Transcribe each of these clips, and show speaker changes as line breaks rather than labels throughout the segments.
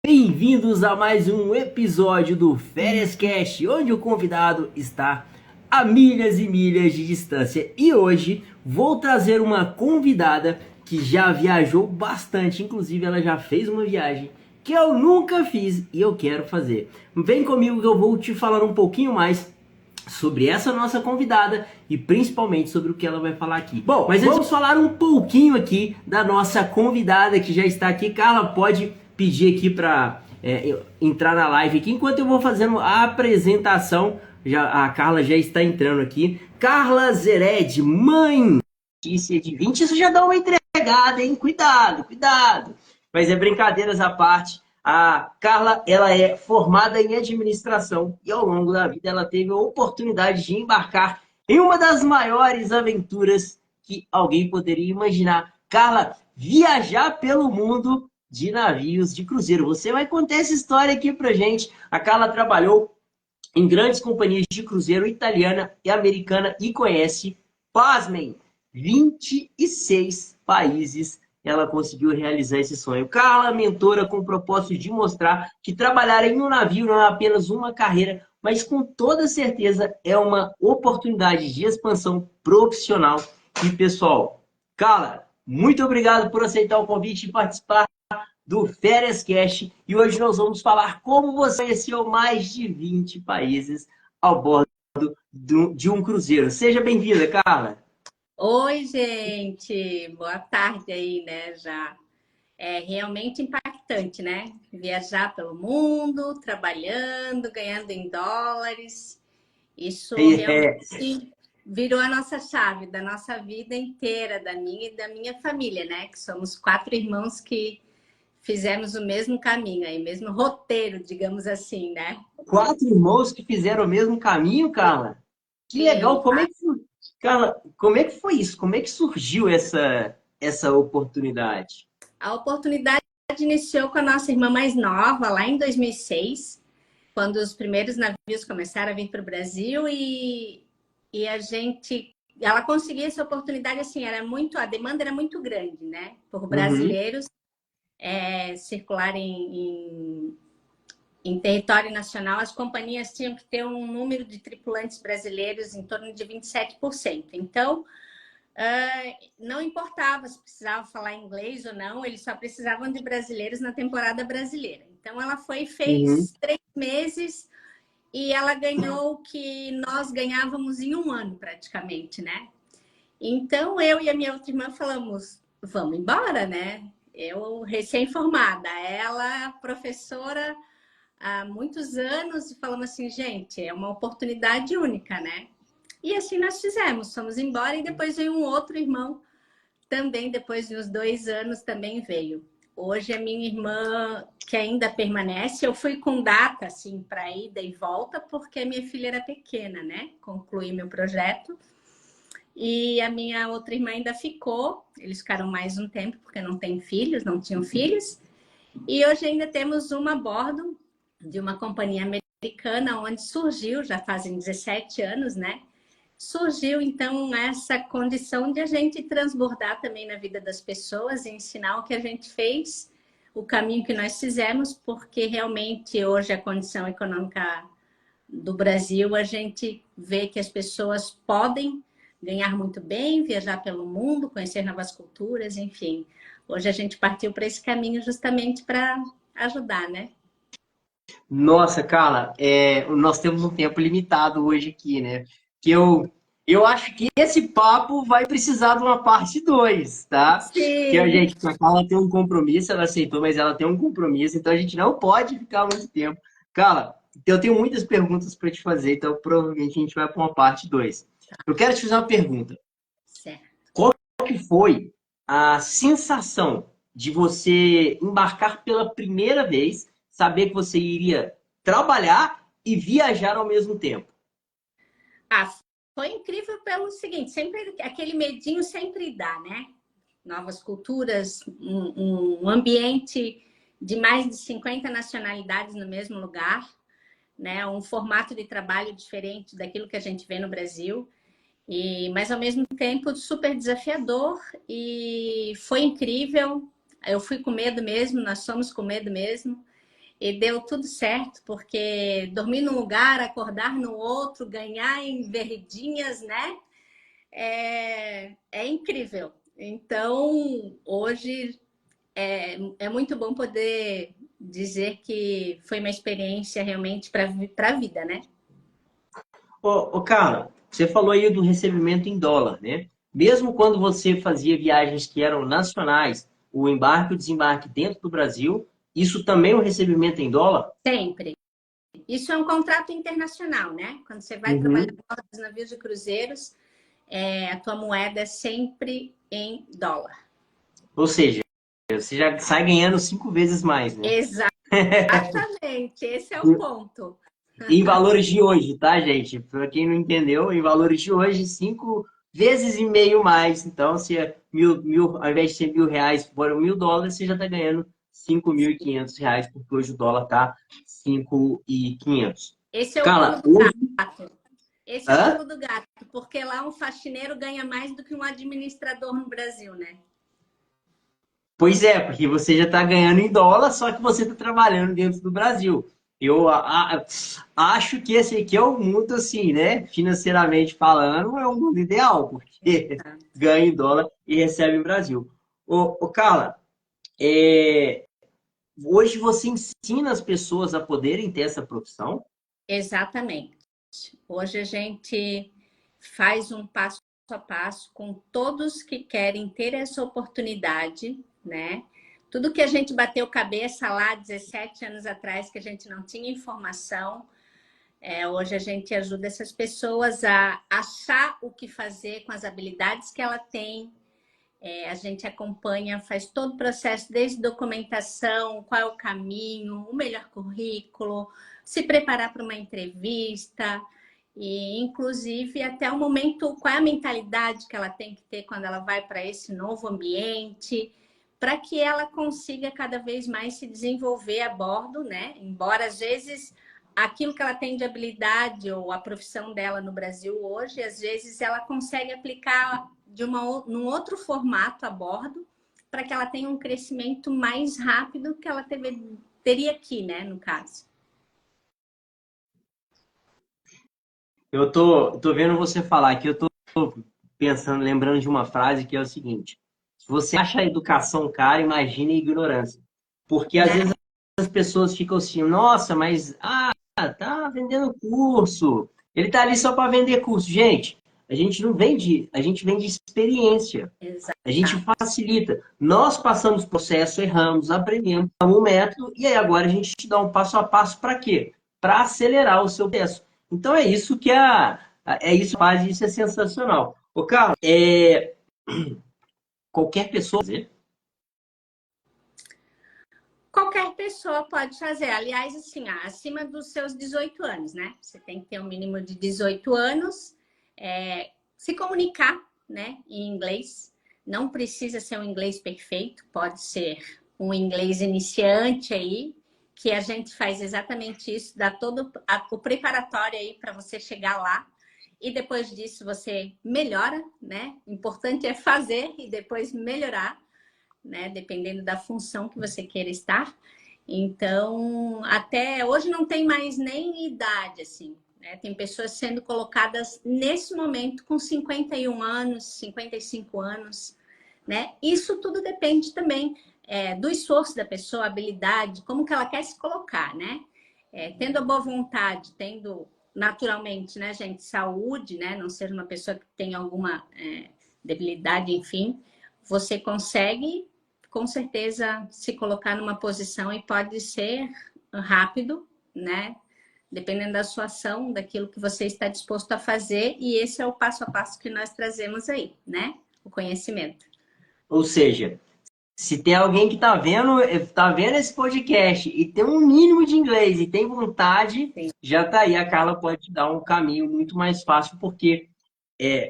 Bem-vindos a mais um episódio do Férias Cast, onde o convidado está a milhas e milhas de distância. E hoje vou trazer uma convidada que já viajou bastante, inclusive ela já fez uma viagem que eu nunca fiz e eu quero fazer. Vem comigo que eu vou te falar um pouquinho mais sobre essa nossa convidada e principalmente sobre o que ela vai falar aqui. Bom, mas vamos falar um pouquinho aqui da nossa convidada que já está aqui. Carla, pode pedir aqui para entrar na live aqui enquanto eu vou fazendo a apresentação. Já, a Carla já está entrando aqui. Carla Zered, mãe. Notícia de 20, isso já dá uma entregada, hein? Cuidado, cuidado. Mas é brincadeiras à parte. A Carla, ela é formada em administração e ao longo da vida ela teve a oportunidade de embarcar em uma das maiores aventuras que alguém poderia imaginar. Carla, viajar pelo mundo de navios de cruzeiro. Você vai contar essa história aqui pra gente. A Carla trabalhou em grandes companhias de cruzeiro italiana e americana e conhece, pasmem, 26 países. Ela conseguiu realizar esse sonho. Carla, mentora com o propósito de mostrar que trabalhar em um navio não é apenas uma carreira, mas com toda certeza é uma oportunidade de expansão profissional e pessoal. Carla, muito obrigado por aceitar o convite e participar do Férias Cast. E hoje nós vamos falar como você conheceu mais de 20 países ao bordo de um cruzeiro. Seja bem-vinda, Carla.
Oi, gente, boa tarde aí, né? Já é realmente impactante, né? Viajar pelo mundo, trabalhando, ganhando em dólares. Isso
É,
realmente virou a nossa chave da nossa vida inteira, da minha e da minha família, né? Que somos 4 irmãos que fizemos o mesmo caminho aí, mesmo roteiro, digamos assim, né?
4 irmãos que fizeram o mesmo caminho, Carla. Que legal.
Sim,
Carla, como é que foi isso? Como é que surgiu essa oportunidade?
a oportunidade iniciou com a nossa irmã mais nova, lá em 2006. Quando os primeiros navios começaram a vir para o Brasil e ela conseguia essa oportunidade assim, a demanda era muito grande, né? Por
Uhum,
brasileiros circularem em território nacional, as companhias tinham que ter um número de tripulantes brasileiros em torno de 27%. Então, não importava se precisava falar inglês ou não, eles só precisavam de brasileiros na temporada brasileira. Então, ela foi e
uhum.
fez 3 meses e ela ganhou o que nós ganhávamos em um ano, praticamente, né? Então, eu e a minha outra irmã falamos, vamos embora, né? Eu, recém-formada, ela, professora há muitos anos, e falamos assim, gente, é uma oportunidade única, né? E assim nós fizemos, fomos embora e depois veio um outro irmão, também depois de uns 2 anos, também veio. Hoje a minha irmã, que ainda permanece, eu fui com data assim para ida e volta, porque a minha filha era pequena, né? Concluí meu projeto. E a minha outra irmã ainda ficou, eles ficaram mais um tempo, porque não têm filhos, não tinham filhos. E hoje ainda temos uma a bordo de uma companhia americana, onde surgiu, já fazem 17 anos, né? Surgiu então essa condição de a gente transbordar também na vida das pessoas e ensinar o que a gente fez, o caminho que nós fizemos, porque realmente hoje a condição econômica do Brasil, a gente vê que as pessoas podem ganhar muito bem, viajar pelo mundo, conhecer novas culturas, enfim. Hoje a gente partiu para esse caminho justamente para ajudar, né?
Nossa, Carla, nós temos um tempo limitado hoje aqui, né? Que eu acho que esse papo vai precisar de uma parte 2, tá? Que
Sim.
a Carla tem um compromisso, ela aceitou, mas ela tem um compromisso, então a gente não pode ficar muito tempo. Carla, eu tenho muitas perguntas para te fazer, então provavelmente a gente vai para uma parte 2. Eu quero te fazer uma pergunta.
Certo.
Qual que foi a sensação de você embarcar pela primeira vez, saber que você iria trabalhar e viajar ao mesmo tempo?
Ah, foi incrível pelo seguinte, sempre aquele medinho sempre dá, né? Novas culturas, um ambiente de mais de 50 nacionalidades no mesmo lugar, né? Um formato de trabalho diferente daquilo que a gente vê no Brasil. Mas ao mesmo tempo super desafiador e foi incrível. Eu fui com medo mesmo, nós somos com medo mesmo. E deu tudo certo, porque dormir num lugar, acordar no outro, ganhar em verdinhas, né? É incrível. Então, hoje é muito bom poder dizer que foi uma experiência realmente para a vida, né?
Carla, você falou aí do recebimento em dólar, né? Mesmo quando você fazia viagens que eram nacionais, o embarque e o desembarque dentro do Brasil, isso também é um recebimento em dólar?
Sempre. Isso é um contrato internacional, né? Quando você vai trabalhar
Uhum.
com navios de cruzeiros, a tua moeda é sempre em dólar.
Ou seja, você já sai ganhando 5 vezes mais, né?
Exatamente, esse é o ponto.
Em valores de hoje, tá, gente? Para quem não entendeu, em valores de hoje, 5,5 vezes mais. Então, se é ao invés de ser R$ 1.000, for US$ 1.000, você já está ganhando R$ 5.500, porque hoje o dólar tá 5.500.
Esse é o pulo
Cara,
do
hoje.
gato. Esse é o
Hã?
pulo do gato, porque lá um faxineiro ganha mais do que um administrador no Brasil, né?
Pois é, porque você já está ganhando em dólar, só que você está trabalhando dentro do Brasil. Eu acho que esse aqui é o mundo, assim, né? Financeiramente falando, é o mundo ideal, porque ganha em dólar e recebe em Brasil. Carla, é, hoje você ensina as pessoas a poderem ter essa profissão?
Exatamente. Hoje a gente faz um passo a passo com todos que querem ter essa oportunidade, né? Tudo que a gente bateu cabeça lá 17 anos atrás, que a gente não tinha informação, hoje a gente ajuda essas pessoas a achar o que fazer com as habilidades que ela tem. A gente acompanha, faz todo o processo, desde documentação, qual é o caminho, o melhor currículo, se preparar para uma entrevista, e inclusive até o momento, qual é a mentalidade que ela tem que ter quando ela vai para esse novo ambiente, para que ela consiga cada vez mais se desenvolver a bordo, né? Embora às vezes aquilo que ela tem de habilidade ou a profissão dela no Brasil hoje, às vezes ela consegue aplicar num outro formato a bordo, para que ela tenha um crescimento mais rápido que ela teria aqui, né, no caso.
Eu tô vendo você falar aqui, eu tô pensando, lembrando de uma frase que é o seguinte: se você acha a educação cara, imagine a ignorância. Porque às
Né?
vezes as pessoas ficam assim, nossa, mas tá vendendo curso. Ele tá ali só para vender curso. Gente, a gente não vende, a gente vende experiência. A gente
Exato.
facilita. Nós passamos o processo, erramos, aprendemos, damos um método, e aí agora a gente te dá um passo a passo para quê? Para acelerar o seu processo. Então é isso que é isso que faz, isso é sensacional. Ô, Carlos, qualquer pessoa fazer?
Qualquer pessoa pode fazer. Aliás, assim, acima dos seus 18 anos, né? Você tem que ter um mínimo de 18 anos, se comunicar, né, em inglês. Não precisa ser um inglês perfeito, pode ser um inglês iniciante aí, que a gente faz exatamente isso, dá todo o preparatório aí para você chegar lá. E depois disso você melhora, né? O importante é fazer e depois melhorar, né? Dependendo da função que você queira estar. Então, até hoje não tem mais nem idade, assim, né? Tem pessoas sendo colocadas nesse momento com 51 anos, 55 anos, né? Isso tudo depende também do esforço da pessoa, habilidade, como que ela quer se colocar, né? Tendo a boa vontade, tendo naturalmente, né, gente, saúde, né? Não ser uma pessoa que tem alguma debilidade, enfim, você consegue com certeza se colocar numa posição e pode ser rápido, né? Dependendo da sua ação, daquilo que você está disposto a fazer, e esse é o passo a passo que nós trazemos aí, né? O conhecimento.
Ou seja, se tem alguém que tá vendo esse podcast e tem um mínimo de inglês e tem vontade,
Sim.
já tá aí, a Carla pode te dar um caminho muito mais fácil, porque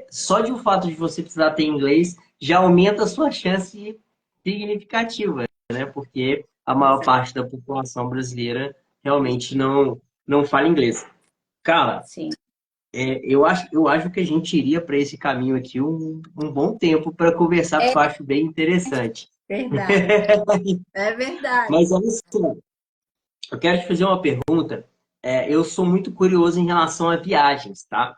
só de o fato de você precisar ter inglês já aumenta a sua chance significativa, né? Porque a maior
Exato.
parte da população brasileira realmente não fala inglês. Cara,
Sim,
eu acho que a gente iria para esse caminho aqui um bom tempo para conversar,
é
porque eu acho bem interessante.
verdade. É verdade.
Mas olha só, eu quero te fazer uma pergunta. Eu sou muito curioso em relação a viagens, tá?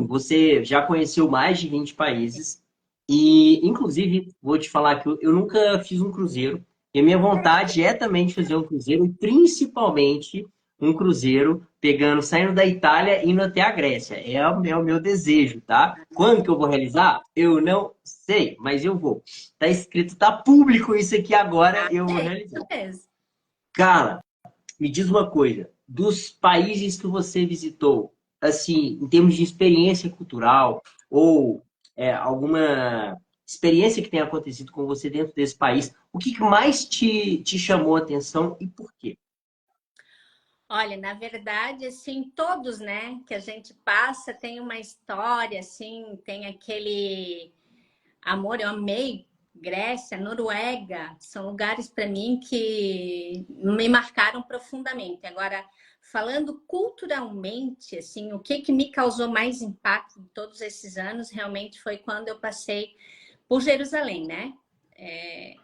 Você já conheceu mais de 20 países e, inclusive, vou te falar que eu nunca fiz um cruzeiro. E a minha vontade é também de fazer um cruzeiro, e principalmente um cruzeiro saindo da Itália e indo até a Grécia. É o meu desejo, tá? Quando que eu vou realizar? Eu não sei, mas eu vou. Tá escrito, tá público isso aqui agora,
Ah,
eu vou
é
realizar.
isso mesmo.
Cara, me diz uma coisa, dos países que você visitou, assim, em termos de experiência cultural ou alguma experiência que tenha acontecido com você dentro desse país, o que que mais te chamou a atenção e por quê?
Olha, na verdade, assim, todos, né, que a gente passa tem uma história, assim, tem aquele amor. Eu amei Grécia, Noruega, são lugares para mim que me marcaram profundamente. Agora, falando culturalmente, assim, o que me causou mais impacto em todos esses anos realmente foi quando eu passei por Jerusalém, né? É,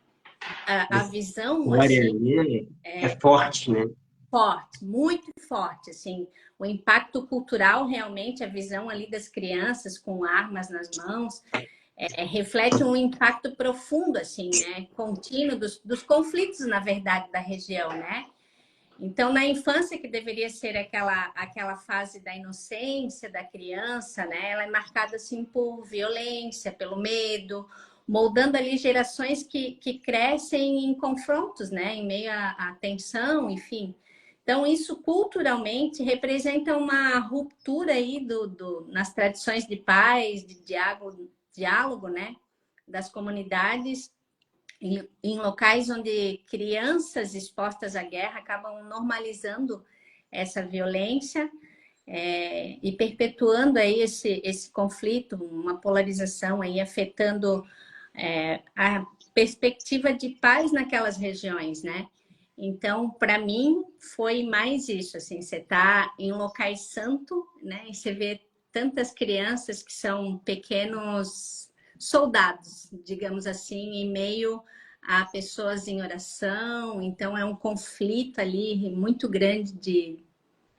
a
Essa
visão,
história
assim,
aí é forte, né?
forte, muito forte, assim, o impacto cultural realmente, a visão ali das crianças com armas nas mãos, reflete um impacto profundo, assim, né, contínuo dos conflitos, na verdade, da região, né? Então, na infância, que deveria ser aquela fase da inocência da criança, né, ela é marcada, assim, por violência, pelo medo, moldando ali gerações que crescem em confrontos, né, em meio à tensão, enfim. Então, isso culturalmente representa uma ruptura aí nas tradições de paz, de diálogo, né, das comunidades, em locais onde crianças expostas à guerra acabam normalizando essa violência, e perpetuando aí esse conflito, uma polarização aí afetando a perspectiva de paz naquelas regiões, né? Então, para mim, foi mais isso, assim, você está em locais santo, né? E você vê tantas crianças que são pequenos soldados, digamos assim, em meio a pessoas em oração. Então, é um conflito ali muito grande de,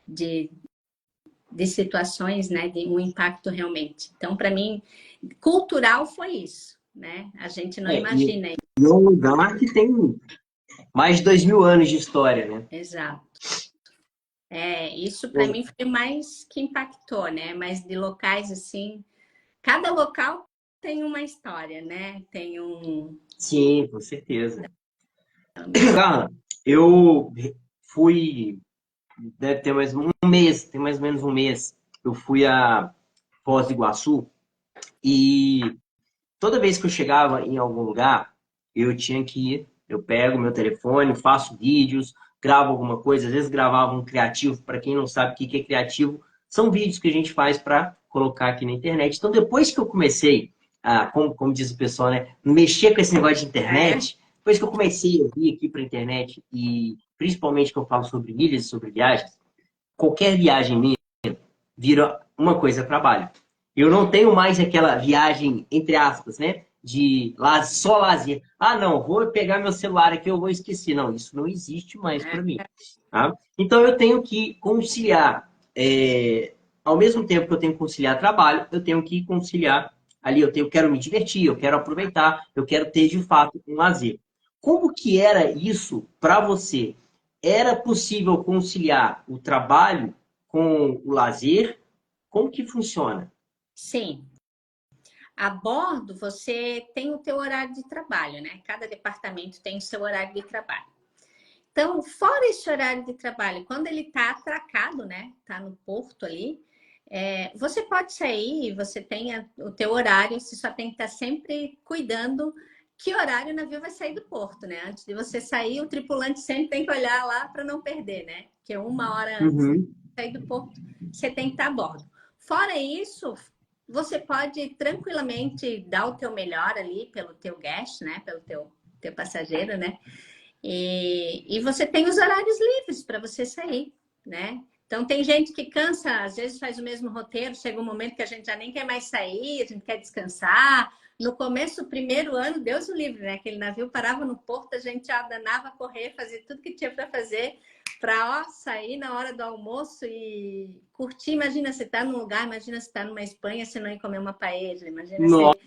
de situações, né? De um impacto realmente. Então, para mim, cultural foi isso, né? A gente não
E
imagina.
é um lugar que tem mais de 2000 anos de história, né?
Exato. Isso para mim foi mais que impactou, né? Mas de locais assim, cada local tem uma história, né? Tem um.
Sim, com certeza. Cara, eu fui, deve ter mais um mês, tem mais ou menos um mês, eu fui a Foz do Iguaçu e toda vez que eu chegava em algum lugar, eu tinha que ir, eu pego meu telefone, faço vídeos, gravo alguma coisa, às vezes gravava um criativo, para quem não sabe o que é criativo, são vídeos que a gente faz para colocar aqui na internet. Então, depois que eu comecei como diz o pessoal, né, mexer com esse negócio de
É,
internet, depois que eu comecei a vir aqui para a internet e principalmente que eu falo sobre milhas e sobre viagens, qualquer viagem minha vira uma coisa trabalho. Eu não tenho mais aquela viagem, entre aspas, né? Só lazer. Ah, não, vou pegar meu celular aqui, eu vou esquecer. Não, isso não existe mais para mim. Tá? Então eu tenho que conciliar, ao mesmo tempo que eu tenho que conciliar trabalho, eu tenho que conciliar ali, quero me divertir, eu quero aproveitar, eu quero ter de fato um lazer. Como que era isso para você? Era possível conciliar o trabalho com o lazer? Como que funciona?
sim. A bordo você tem o teu horário de trabalho, né? Cada departamento tem o seu horário de trabalho. Então, fora esse horário de trabalho, quando ele está atracado, né? Tá no porto ali, você pode sair, você tem o teu horário, você só tem que estar sempre cuidando que horário o navio vai sair do porto, né? Antes de você sair, o tripulante sempre tem que olhar lá para não perder, né? Porque 1 hora antes de
Uhum.
sair do porto, você tem que estar a bordo. Fora isso, você pode tranquilamente dar o teu melhor ali pelo teu guest, né? Pelo teu passageiro, né? E você tem os horários livres para você sair, né? Então, tem gente que cansa, às vezes faz o mesmo roteiro, chega um momento que a gente já nem quer mais sair, a gente quer descansar. No começo do primeiro ano, Deus o livre, né? Aquele navio parava no porto, a gente já danava a correr, fazer tudo que tinha para fazer, para sair na hora do almoço e curtir. Imagina você tá num lugar, imagina você tá numa Espanha, você não ir comer uma paella, imagina você...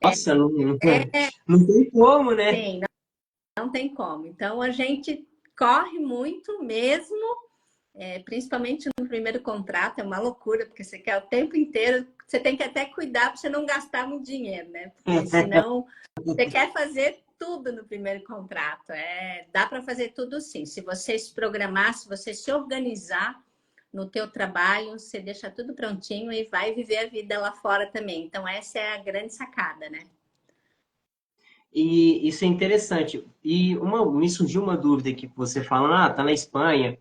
Nossa, não, não tem como, né?
Sim, não tem como. Então, a gente corre muito mesmo, principalmente no primeiro contrato, é uma loucura, porque você quer o tempo inteiro, você tem que até cuidar para você não gastar muito dinheiro, né? Porque senão você quer fazer tudo no primeiro contrato. Dá para fazer tudo sim. Se você se programar, se você se organizar no teu trabalho, você deixa tudo prontinho e vai viver a vida lá fora também. Então, essa é a grande sacada, né?
E isso é interessante. E me surgiu uma dúvida aqui que você fala, tá na Espanha.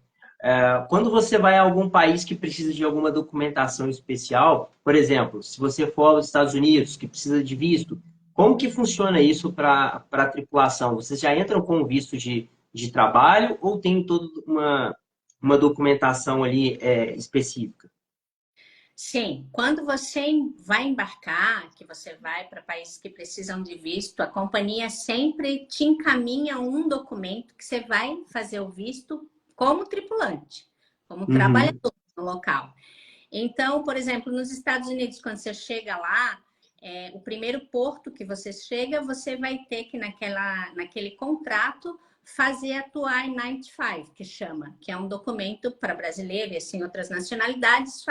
Quando você vai a algum país que precisa de alguma documentação especial, por exemplo, se você for aos Estados Unidos, que precisa de visto, como que funciona isso para a tripulação? Vocês já entram com visto de trabalho ou tem toda uma documentação ali específica?
Sim, quando você vai embarcar, que você vai para países que precisam de visto, a companhia sempre te encaminha um documento que você vai fazer o visto como tripulante, como
Uhum.
trabalhador no local. Então, por exemplo, nos Estados Unidos, quando você chega lá, o primeiro porto que você chega, você vai ter que, naquele contrato, fazer a tua I-95, que chama, que é um documento para brasileiros e assim, outras nacionalidades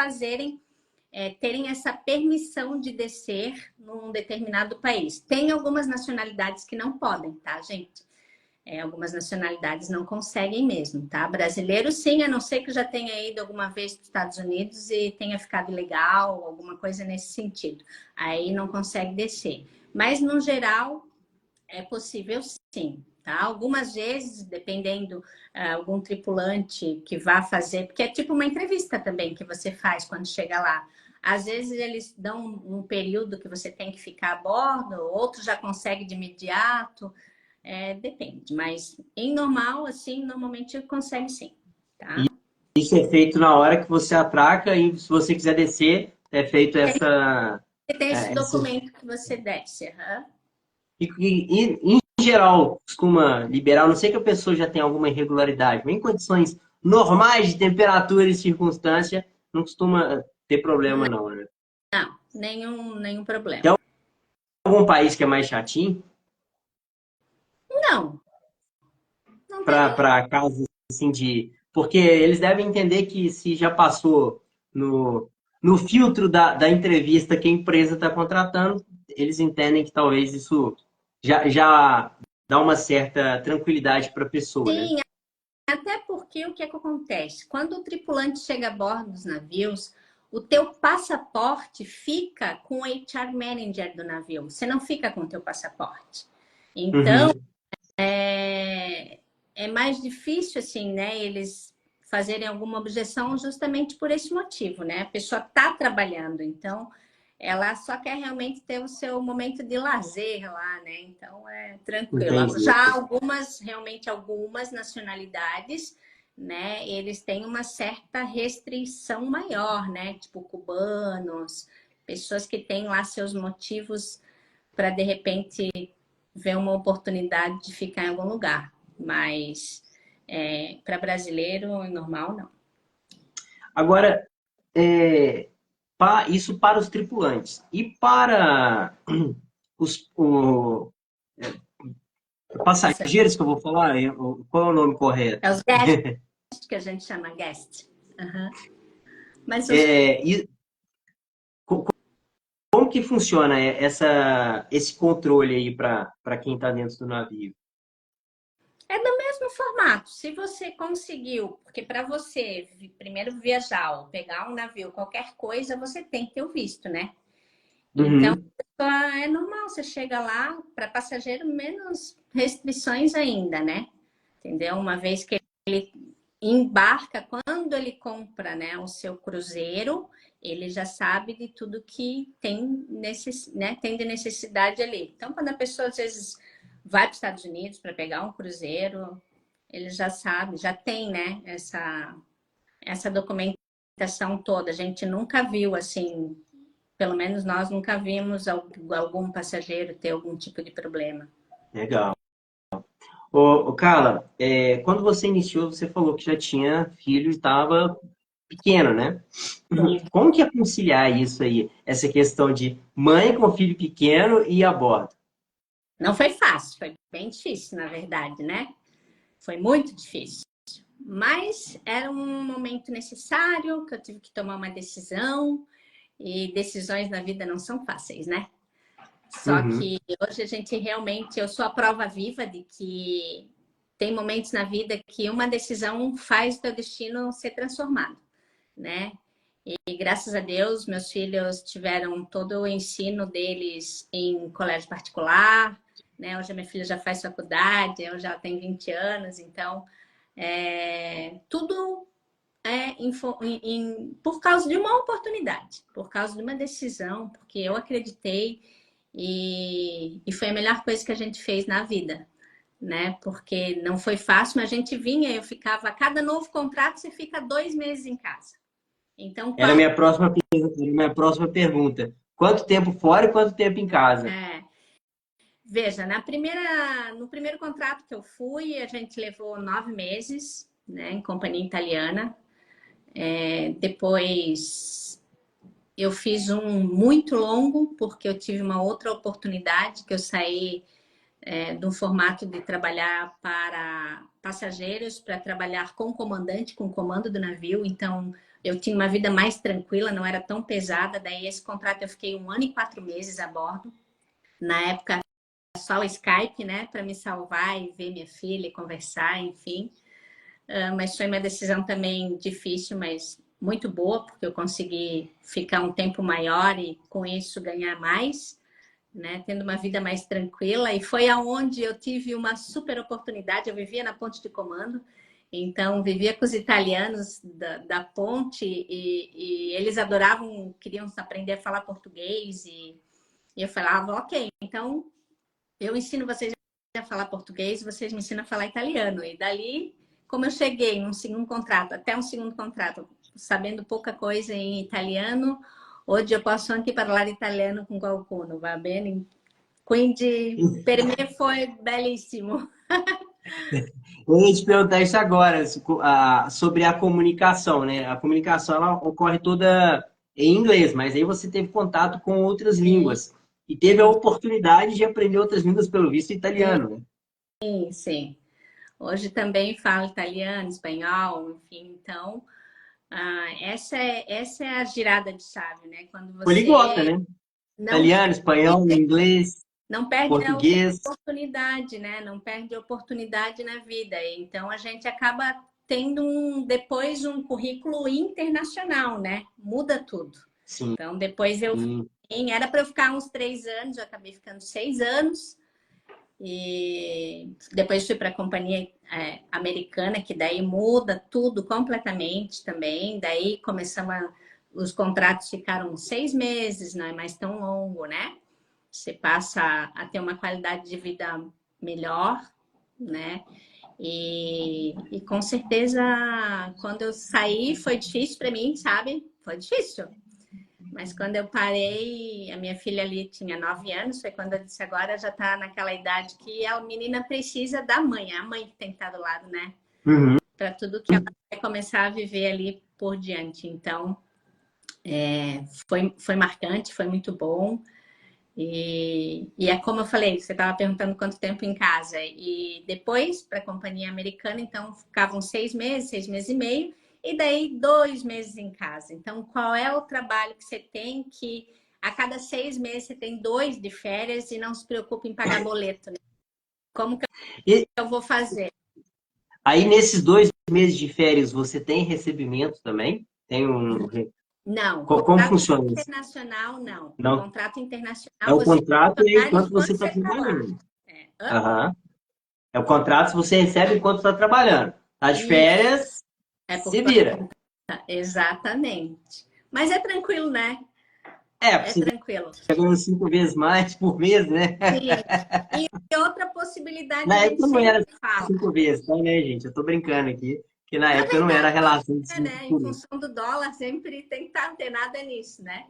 terem essa permissão de descer num determinado país. Tem algumas nacionalidades que não podem, tá, gente? Algumas nacionalidades não conseguem mesmo, tá? Brasileiro, sim, a não ser que já tenha ido alguma vez para os Estados Unidos e tenha ficado ilegal, alguma coisa nesse sentido. Aí não consegue descer. Mas, no geral, é possível sim, tá? Algumas vezes, dependendo, algum tripulante que vá fazer, porque é tipo uma entrevista também que você faz quando chega lá. Às vezes eles dão um período que você tem que ficar a bordo, outros já consegue de imediato, depende. Mas em normal, assim, normalmente consegue sim, tá?
Isso é feito na hora que você atraca e se você quiser descer, é feito essa...
Você tem esse
essa...
documento que você desce, aham.
Em geral, costuma liberar, a não sei que a pessoa já tem alguma irregularidade, mas em condições normais de temperatura e circunstância, não costuma ter problema não, né?
Não, nenhum
Tem
problema.
algum país que é mais chatinho
Não, não tem nenhum.
para casos assim de... Porque eles devem entender que se já passou no filtro da entrevista que a empresa está contratando, eles entendem que talvez isso já dá uma certa tranquilidade para a pessoa, né?
Sim, até porque o que é que acontece? Quando o tripulante chega a bordo dos navios, o teu passaporte fica com o HR Manager do navio. Você não fica com o teu passaporte. Então,
Uhum.
é mais difícil, assim, né? Eles fazerem alguma objeção justamente por esse motivo, né? A pessoa está trabalhando, então ela só quer realmente ter o seu momento de lazer lá, né? Então é tranquilo.
Entendi.
Já realmente algumas nacionalidades, né? Eles têm uma certa restrição maior, né? Tipo cubanos, pessoas que têm lá seus motivos para de repente ver uma oportunidade de ficar em algum lugar. Mas para brasileiro, normal, não.
Agora, isso para os tripulantes. E para os passageiros que eu vou falar, qual é o nome correto?
É os guests que a gente chama guest. Uhum. Mas
E como que funciona esse controle aí para quem está dentro do navio?
é do mesmo formato. Se você conseguiu, porque para você primeiro viajar ou pegar um navio, qualquer coisa, você tem que ter o visto, né? Então,
Uhum.
é normal, você chega lá, para passageiro, menos restrições ainda, né? Entendeu? Uma vez que ele embarca, quando ele compra, né, o seu cruzeiro, ele já sabe de tudo que tem, tem de necessidade ali. Então, quando a pessoa, às vezes, vai para os Estados Unidos para pegar um cruzeiro, ele já sabe, já tem, né, essa documentação toda. A gente nunca viu, assim, pelo menos nós nunca vimos algum passageiro ter algum tipo de problema.
Legal. Carla, quando você iniciou, você falou que já tinha filho e estava pequeno, né? Como que é conciliar isso aí? Essa questão de mãe com filho pequeno e aborto?
Não foi fácil, foi bem difícil, na verdade, né? Foi muito difícil. Mas era um momento necessário que eu tive que tomar uma decisão. E decisões na vida não são fáceis, né? Só
Uhum.
que hoje a gente realmente, eu sou a prova viva de que tem momentos na vida que uma decisão faz o teu destino ser transformado, né? E graças a Deus, meus filhos tiveram todo o ensino deles em colégio particular, né? Hoje a minha filha já faz faculdade, eu já tenho 20 anos, então tudo por causa de uma oportunidade, por causa de uma decisão, porque eu acreditei e foi a melhor coisa que a gente fez na vida, né? Porque não foi fácil, mas a gente vinha, eu ficava, a cada novo contrato você fica 2 meses em casa. Então,
Era a minha próxima pergunta. Quanto tempo fora e quanto tempo em casa?
é, veja, no primeiro contrato que eu fui, a gente levou 9 meses, né, em companhia italiana. Depois eu fiz um muito longo, porque eu tive uma outra oportunidade, que eu saí de um formato de trabalhar para passageiros, para trabalhar com o comandante, com o comando do navio. Então, eu tinha uma vida mais tranquila, não era tão pesada. Daí, esse contrato eu fiquei 1 ano e 4 meses a bordo. Na época, só o Skype, né, para me salvar e ver minha filha e conversar, enfim. Mas foi uma decisão também difícil, mas muito boa, porque eu consegui ficar um tempo maior e com isso ganhar mais, né? Tendo uma vida mais tranquila. E foi aonde eu tive uma super oportunidade. Eu vivia na ponte de comando, então vivia com os italianos da ponte e eles adoravam, queriam aprender a falar português e eu falava, ok, então eu ensino vocês a falar português, vocês me ensinam a falar italiano. E dali, como eu cheguei num segundo contrato, até um segundo contrato, sabendo pouca coisa em italiano, oggi eu posso anche parlare italiano con qualcuno, va bene? Quindi per me foi bellissimo.
Eu ia te perguntar isso agora, sobre a comunicação, né? A comunicação ela ocorre toda em inglês, mas aí você teve contato com outras
Sim,
línguas e teve a oportunidade de aprender outras línguas, pelo visto, italiano, né?
sim, sim. Hoje também falo italiano, espanhol, enfim, então essa é a girada de chave, né? Quando
Poliglota,
você
né?
não
Italiano, espanhol, inglês,
não perde a
português.
oportunidade, né? Não perde a oportunidade na vida. Então a gente acaba tendo depois um currículo internacional, né? Muda tudo.
Sim,
Então depois era para eu ficar uns 3 anos, eu acabei ficando 6 anos e depois fui para a companhia americana, que daí muda tudo completamente também. Daí os contratos ficaram 6 meses, não é mais tão longo, né? Você passa a ter uma qualidade de vida melhor, né? E com certeza, quando eu saí, foi difícil para mim, sabe? Foi difícil. Mas quando eu parei, a minha filha ali tinha 9 anos, foi quando eu disse, agora já está naquela idade que a menina precisa da mãe, a mãe que tem que estar do lado, né?
uhum.
Para tudo que ela vai começar a viver ali por diante. Então, foi marcante, foi muito bom. E é como eu falei, você estava perguntando quanto tempo em casa. E depois, para a companhia americana, então ficavam 6 meses, 6 meses e meio, e daí 2 meses em casa. Então, qual é o trabalho que você tem que a cada 6 meses você tem 2 de férias e não se preocupe em pagar boleto, né? Como que
E
eu vou fazer?
aí, nesses 2 meses de férias, você tem recebimento também? Tem
Não,
Como
contrato
funciona isso?
internacional, não.
Não.
Contrato
É
internacional,
o
você
contrato e é
vai
enquanto você
enquanto
está
você está lá.
trabalhando.
Hã?
Aham. É o contrato que você recebe enquanto está trabalhando. Tá de
Isso,
férias,
é por
se vira.
exatamente. Mas é tranquilo, né?
É,
É
você
tranquilo.
ganhando 5 vezes mais por mês, né?
Sim. E outra possibilidade a
Na
gente
época não
sempre
era
fala.
5 vezes, tá, né, gente? Eu tô brincando aqui, que na
Na
época não era a
verdade, hoje
relação de
é,
5
né? Em
por um.
função do dólar, sempre tem que estar antenada nisso, né?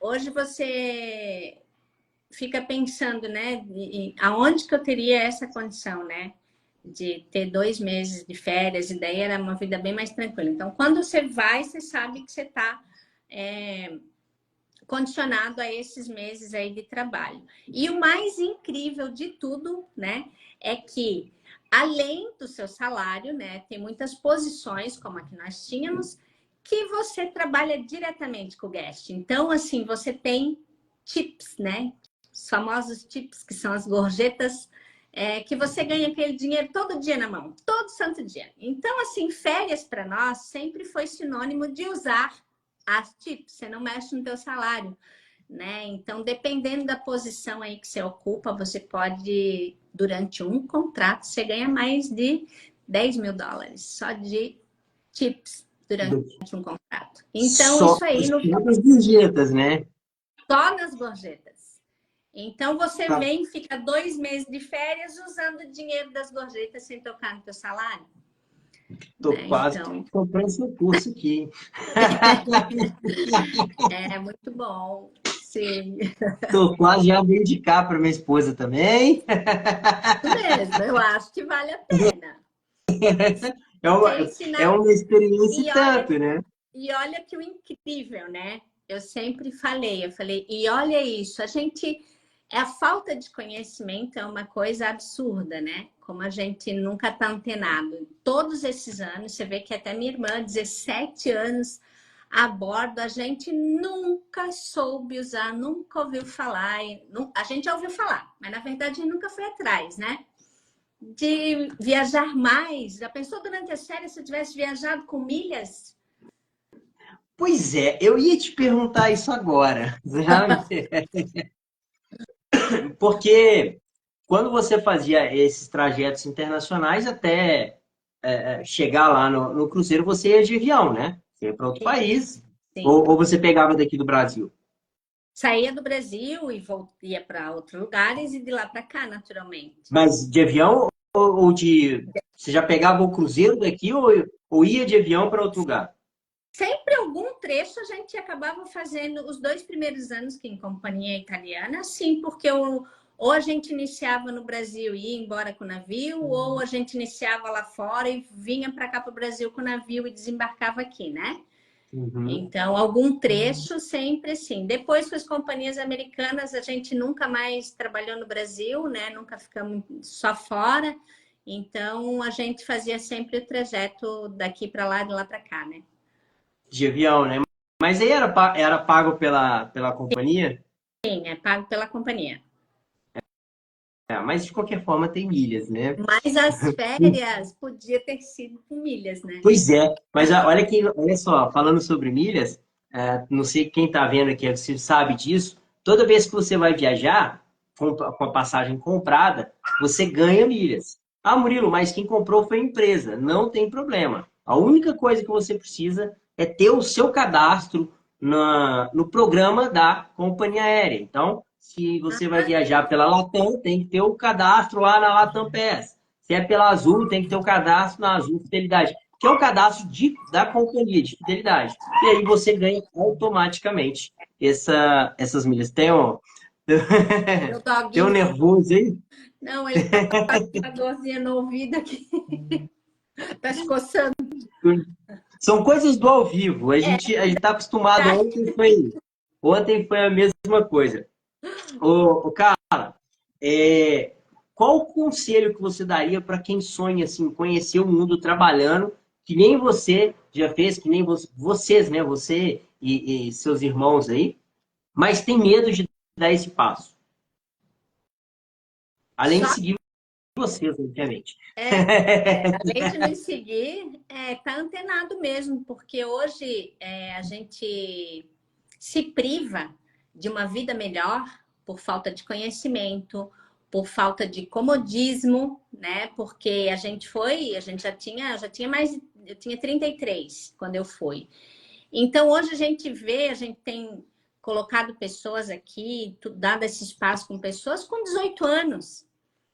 Hoje você. fica pensando, né, aonde que eu teria essa condição, né, de ter 2 meses de férias, e daí era uma vida bem mais tranquila. Então, quando você vai, você sabe que você está condicionado a esses meses aí de trabalho. E o mais incrível de tudo, né, é que além do seu salário, né, tem muitas posições, como a que nós tínhamos, que você trabalha diretamente com o guest. Então, assim, você tem tips, né, os famosos tips, que são as gorjetas, que você ganha aquele dinheiro todo dia na mão, todo santo dia. Então, assim, férias para nós sempre foi sinônimo de usar as tips, você não mexe no teu salário, né? Então, dependendo da posição aí que você ocupa, você pode, durante um contrato, você ganha mais de US$ 10.000 só de tips durante um contrato. Então,
Só
isso aí
as
no
próprias gorjetas, né?
só nas gorjetas. Então, você
Tá.
vem, fica 2 meses de férias usando o dinheiro das gorjetas sem tocar no teu salário,
Tô
né?
quase
Então,
comprando seu curso aqui.
é muito bom. Sim,
Tô quase já vou indicar para minha esposa também.
isso mesmo. Eu acho que vale a pena.
É
Você
uma, é
ensinar.
uma experiência
E
e
olha,
tanto, né?
e olha que o incrível, né? Eu sempre falei, e olha isso, a falta de conhecimento é uma coisa absurda, né? Como a gente nunca está antenado. Todos esses anos, você vê que até minha irmã, 17 anos a bordo, a gente nunca soube usar, nunca ouviu falar. A gente já ouviu falar, mas na verdade a gente nunca foi atrás, né? De viajar mais. Já pensou durante as férias se eu tivesse viajado com milhas?
Pois é, eu ia te perguntar isso agora, sabe? Porque quando você fazia esses trajetos internacionais até chegar lá no cruzeiro, você ia de avião, né? Você ia para outro país.
Sim.
Ou você pegava daqui do Brasil?
Saía do Brasil e ia para outros lugares e de lá para cá, naturalmente.
Mas de avião ou de. Você já pegava o cruzeiro daqui ou ia de avião para outro lugar?
Sempre algum trecho a gente acabava fazendo os 2 primeiros anos que em companhia italiana, sim, porque ou a gente iniciava no Brasil e ia embora com o navio, ou a gente iniciava lá fora e vinha para cá para o Brasil com o navio e desembarcava aqui, né?
Uhum.
Então, algum trecho sempre assim. Depois, com as companhias americanas, a gente nunca mais trabalhou no Brasil, né? Nunca ficamos só fora. Então, a gente fazia sempre o trajeto daqui para lá, de lá para cá, né?
De avião, né? Mas aí era pago pela companhia?
Sim, é pago pela companhia.
É, mas de qualquer forma tem milhas, né?
Mas as férias podia ter sido com milhas, né?
Pois é, mas olha só, falando sobre milhas, não sei quem está vendo aqui se sabe disso, toda vez que você vai viajar com a passagem comprada, você ganha milhas. Ah, Murilo, mas quem comprou foi a empresa. Não tem problema. A única coisa que você precisa é ter o seu cadastro no programa da companhia aérea. Então, se você vai
Ah,
viajar pela Latam, tem que ter o cadastro lá na Latam PES. Se é pela Azul, tem que ter o cadastro na Azul Fidelidade, que é o cadastro da companhia de fidelidade. E aí você ganha automaticamente essas milhas.
meu
Tem um
doguinho.
nervoso aí?
Não, ele tá com uma dorzinha no ouvido aqui. Tá se coçando.
São coisas do ao vivo. A gente está acostumado. Ontem foi a mesma coisa. Cara, é, qual o conselho que você daria para quem sonha assim, conhecer o mundo trabalhando, que nem você já fez, que nem vocês, né? Você e seus irmãos aí, mas tem medo de dar esse passo? Além de
Só
seguir vocês, obviamente.
além de nos seguir, tá antenado mesmo, porque hoje a gente se priva de uma vida melhor por falta de conhecimento, por falta de comodismo, né? Porque a gente já tinha mais, eu tinha 33 quando eu fui. Então hoje a gente tem colocado pessoas aqui, dado esse espaço com pessoas com 18 anos.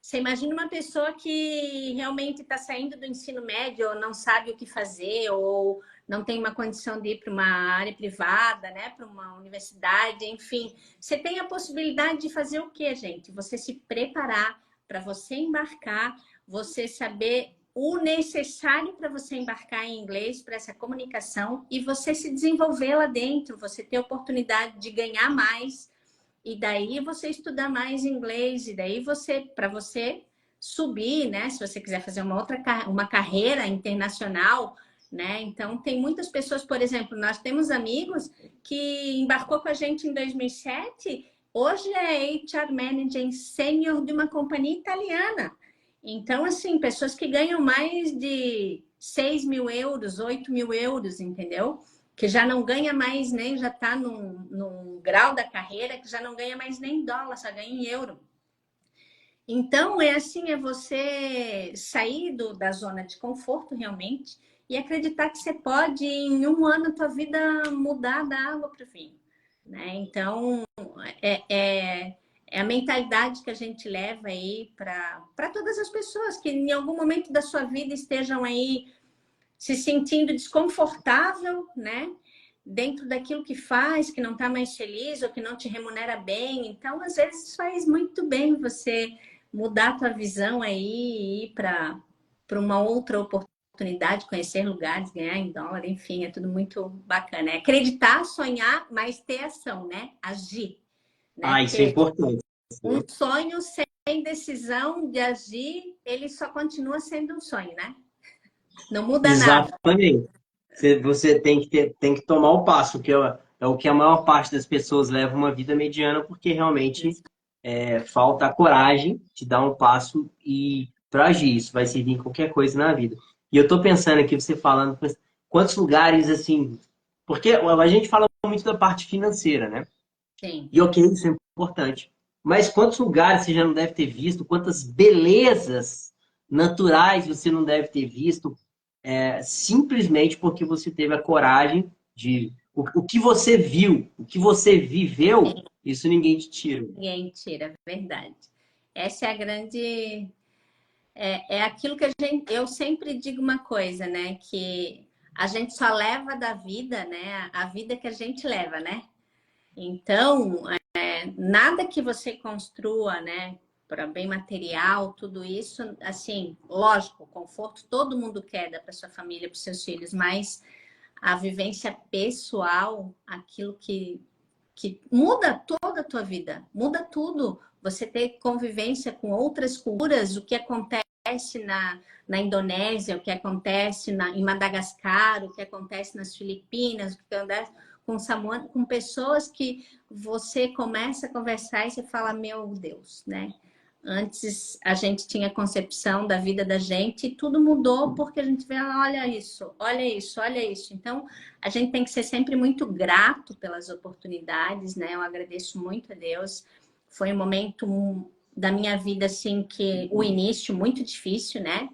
Você imagina uma pessoa que realmente está saindo do ensino médio, ou não sabe o que fazer, ou não tem uma condição de ir para uma área privada, né? Para uma universidade, enfim. Você tem a possibilidade de fazer o quê, gente? Você se preparar para você embarcar, você saber o necessário para você embarcar em inglês, para essa comunicação, e você se desenvolver lá dentro, você ter a oportunidade de ganhar mais. E daí você estudar mais inglês, e daí você, para você subir, né? Se você quiser fazer uma carreira internacional, né? Então, tem muitas pessoas, por exemplo, nós temos amigos que embarcou com a gente em 2007, hoje é HR Manager Sênior de uma companhia italiana. Então, assim, pessoas que ganham mais de 6 mil euros, 8 mil euros, entendeu? Que já não ganha mais nem, já está num grau da carreira que já não ganha mais nem dólar, só ganha em euro. Então, é assim, é você sair da zona de conforto realmente e acreditar que você pode, em um ano, a tua vida mudar da água para o vinho. Né? Então, é a mentalidade que a gente leva aí para todas as pessoas que em algum momento da sua vida estejam aí se sentindo desconfortável, né? Dentro daquilo que faz, que não está mais feliz ou que não te remunera bem. Então, às vezes, faz muito bem você mudar a tua visão aí e ir para uma outra oportunidade, conhecer lugares, ganhar em dólar, enfim, é tudo muito bacana. É acreditar, sonhar, mas ter ação, né? Agir, né?
Ah, isso é
Porque
importante.
um sonho sem decisão de agir, ele só continua sendo um sonho, né? Não muda nada.
Exatamente. Você tem que tomar o passo, que é o que a maior parte das pessoas leva uma vida mediana, porque realmente falta a coragem de dar um passo e para agir. Isso vai servir em qualquer coisa na vida. E eu estou pensando aqui, você falando, quantos lugares, assim... Porque a gente fala muito da parte financeira, né?
Sim.
E ok, isso é importante. Mas quantos lugares você já não deve ter visto? Quantas belezas naturais você não deve ter visto? Simplesmente porque você teve a coragem de... O que você viu, o que você viveu, isso ninguém te tira.
Ninguém tira, é verdade. Essa é a grande... É aquilo que eu sempre digo uma coisa, né? Que a gente só leva da vida, né? A vida que a gente leva, né? Então, nada que você construa, né? Para bem material, tudo isso, assim, lógico, conforto todo mundo quer dar para sua família, para os seus filhos, mas a vivência pessoal, aquilo que muda toda a tua vida, muda tudo. Você ter convivência com outras culturas, o que acontece na Indonésia, o que acontece em Madagascar, o que acontece nas Filipinas, o que acontece com Samoa, com pessoas que você começa a conversar e você fala, meu Deus, né? Antes a gente tinha concepção da vida da gente e tudo mudou porque a gente vê, olha isso, olha isso, olha isso. Então, a gente tem que ser sempre muito grato pelas oportunidades, né? Eu agradeço muito a Deus. Foi um momento da minha vida, assim, que o início muito difícil, né?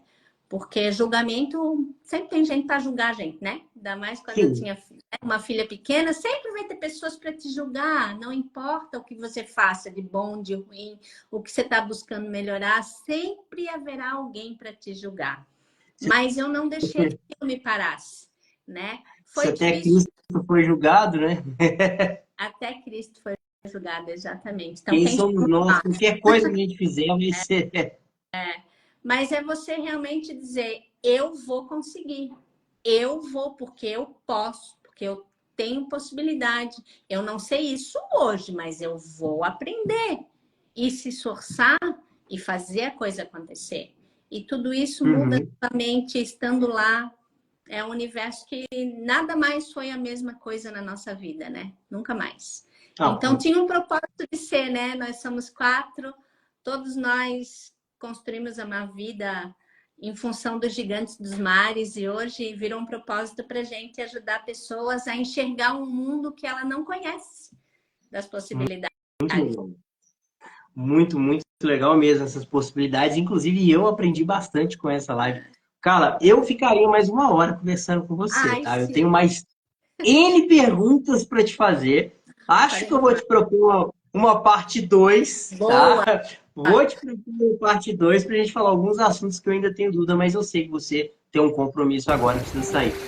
Porque julgamento, sempre tem gente para julgar a gente, né? Ainda mais quando eu tinha uma filha pequena, sempre vai ter pessoas para te julgar. Não importa o que você faça, de bom, de ruim, o que você está buscando melhorar, sempre haverá alguém para te julgar. Mas eu não deixei que eu me parasse, né? Foi
Se até
difícil.
Cristo foi julgado, né?
Até Cristo foi julgado, exatamente. Então,
Quem
quem
somos nós? Qualquer coisa que a gente fizer vai ser...
Mas é você realmente dizer, eu vou conseguir. Eu vou porque eu posso, porque eu tenho possibilidade. Eu não sei isso hoje, mas eu vou aprender. E se esforçar e fazer a coisa acontecer. E tudo isso muda sua mente estando lá. É um universo que nada mais foi a mesma coisa na nossa vida, né? Nunca mais. Então, tinha um propósito de ser, né? Nós somos 4, todos nós construímos uma vida em função dos gigantes dos mares e hoje virou um propósito para a gente ajudar pessoas a enxergar um mundo que ela não conhece, das possibilidades.
Muito legal. Muito, muito legal mesmo essas possibilidades. Inclusive, eu aprendi bastante com essa live. Carla, eu ficaria mais uma hora conversando com você, tá? Eu tenho mais N perguntas para te fazer. Acho que eu vou te propor uma parte 2, tá? Vou te pedir parte 2 para a gente falar alguns assuntos que eu ainda tenho dúvida, mas eu sei que você tem um compromisso agora, precisa sair.